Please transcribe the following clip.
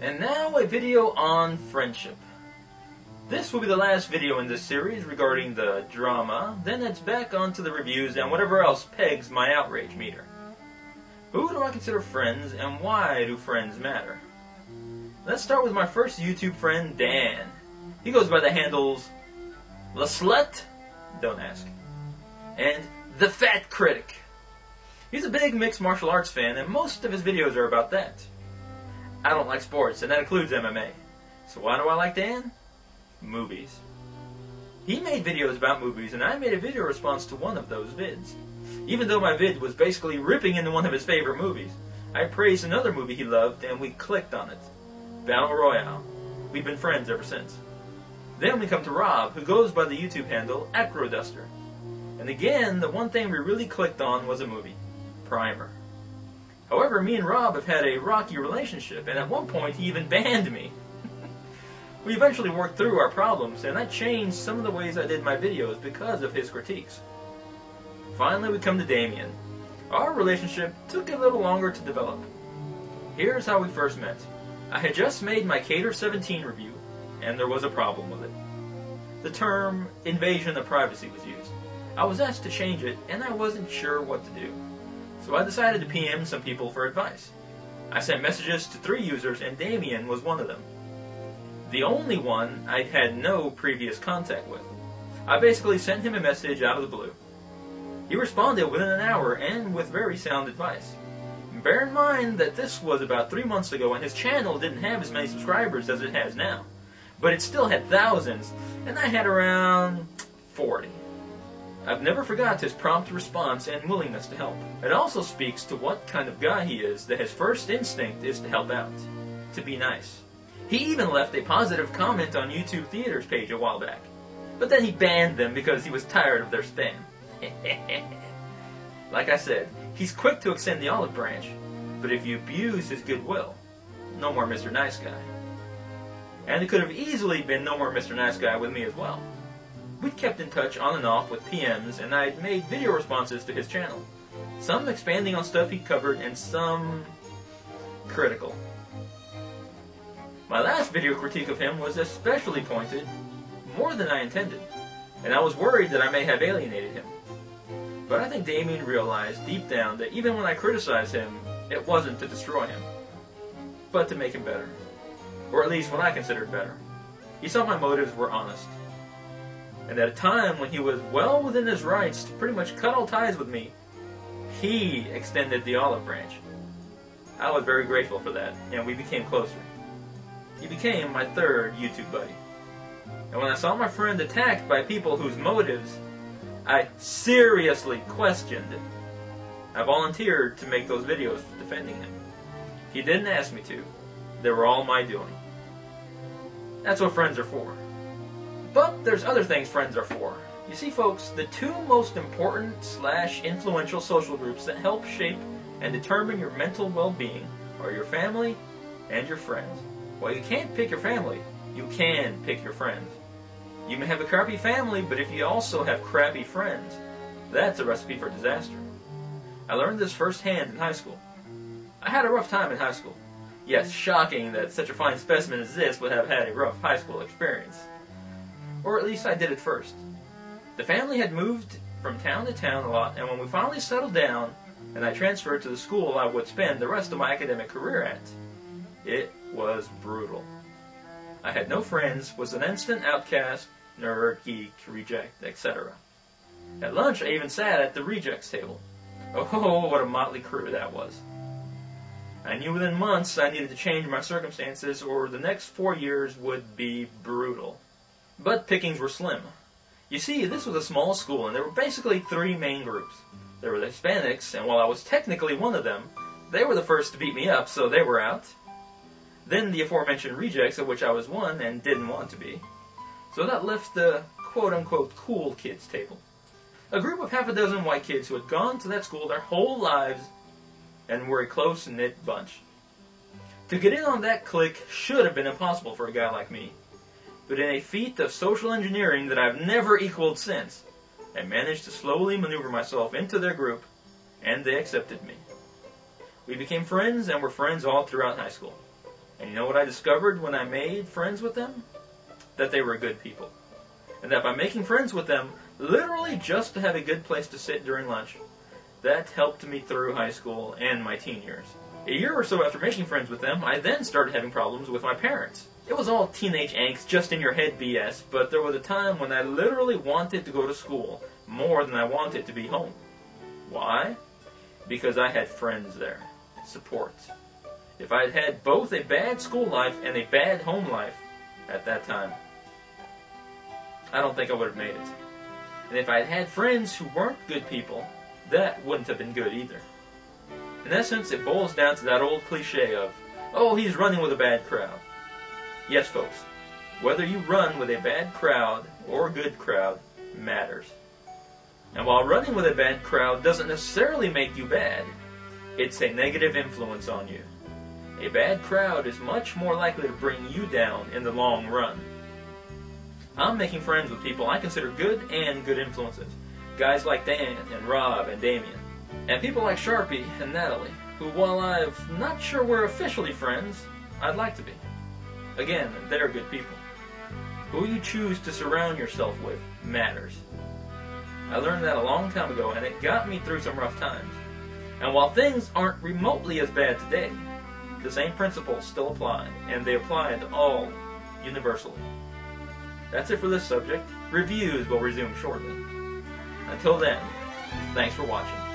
And now a video on friendship. This will be the last video in this series regarding the drama, then it's back onto the reviews and whatever else pegs my outrage meter. Who do I consider friends and why do friends matter? Let's start with my first YouTube friend, Dan. He goes by the handles La Slut, don't ask, and The Fat Critic. He's a big mixed martial arts fan and most of his videos are about that. I don't like sports, and that includes MMA. So why do I like Dan? Movies. He made videos about movies, and I made a video response to one of those vids. Even though my vid was basically ripping into one of his favorite movies, I praised another movie he loved, and we clicked on it. Battle Royale. We've been friends ever since. Then we come to Rob, who goes by the YouTube handle Acroduster. And again, the one thing we really clicked on was a movie. Primer. However, me and Rob have had a rocky relationship, and at one point he even banned me. We eventually worked through our problems, and I changed some of the ways I did my videos because of his critiques. Finally, we come to Damien. Our relationship took a little longer to develop. Here's how we first met. I had just made my Cater 17 review, and there was a problem with it. The term invasion of privacy was used. I was asked to change it, and I wasn't sure what to do. So I decided to PM some people for advice. I sent messages to 3 users, and Damien was one of them. The only one I'd had no previous contact with. I basically sent him a message out of the blue. He responded within an hour and with very sound advice. Bear in mind that this was about 3 months ago and his channel didn't have as many subscribers as it has now. But it still had thousands, and I had around 40. I've never forgot his prompt response and willingness to help. It also speaks to what kind of guy he is, that his first instinct is to help out, to be nice. He even left a positive comment on YouTube Theater's page a while back, but then he banned them because he was tired of their spam. Like I said, he's quick to extend the olive branch, but if you abuse his goodwill, no more Mr. Nice Guy. And it could have easily been no more Mr. Nice Guy with me as well. We'd kept in touch on and off with PMs, and I'd made video responses to his channel. Some expanding on stuff he covered, and some critical. My last video critique of him was especially pointed, more than I intended, and I was worried that I may have alienated him. But I think Damien realized deep down that even when I criticized him, it wasn't to destroy him, but to make him better. Or at least what I considered better. He saw my motives were honest. And at a time when he was well within his rights to pretty much cut all ties with me, he extended the olive branch. I was very grateful for that, and we became closer. He became my 3rd YouTube buddy. And when I saw my friend attacked by people whose motives I seriously questioned, I volunteered to make those videos defending him. He didn't ask me to. They were all my doing. That's what friends are for. But there's other things friends are for. You see, folks, the 2 most important / influential social groups that help shape and determine your mental well-being are your family and your friends. While you can't pick your family, you can pick your friends. You may have a crappy family, but if you also have crappy friends, that's a recipe for disaster. I learned this firsthand in high school. I had a rough time in high school. Yes, shocking that such a fine specimen as this would have had a rough high school experience. Or at least I did at first. The family had moved from town to town a lot, and when we finally settled down, and I transferred to the school I would spend the rest of my academic career at, it was brutal. I had no friends, was an instant outcast, nerd, geek, reject, etc. At lunch, I even sat at the rejects table. Oh, what a motley crew that was. I knew within months I needed to change my circumstances, or the next 4 years would be brutal. But pickings were slim. You see, this was a small school, and there were basically 3 main groups. There were the Hispanics, and while I was technically one of them, they were the first to beat me up, so they were out. Then the aforementioned rejects, of which I was one and didn't want to be. So that left the quote-unquote cool kids table. A group of half a dozen white kids who had gone to that school their whole lives and were a close-knit bunch. To get in on that clique should have been impossible for a guy like me. But in a feat of social engineering that I've never equaled since, I managed to slowly maneuver myself into their group, and they accepted me. We became friends and were friends all throughout high school. And you know what I discovered when I made friends with them? That they were good people. And that by making friends with them, literally just to have a good place to sit during lunch, that helped me through high school and my teen years. A year or so after making friends with them, I then started having problems with my parents. It was all teenage angst, just in your head BS, but there was a time when I literally wanted to go to school more than I wanted to be home. Why? Because I had friends there. Support. If I had had both a bad school life and a bad home life at that time, I don't think I would have made it. And if I had had friends who weren't good people, that wouldn't have been good either. In essence, it boils down to that old cliche of, oh, he's running with a bad crowd. Yes, folks, whether you run with a bad crowd or a good crowd matters. And while running with a bad crowd doesn't necessarily make you bad, it's a negative influence on you. A bad crowd is much more likely to bring you down in the long run. I'm making friends with people I consider good and good influences. Guys like Dan and Rob and Damien. And people like Sharpie and Natalie, who while I'm not sure we're officially friends, I'd like to be. Again, they're good people. Who you choose to surround yourself with matters. I learned that a long time ago, and it got me through some rough times. And while things aren't remotely as bad today, the same principles still apply, and they apply to all universally. That's it for this subject. Reviews will resume shortly. Until then, thanks for watching.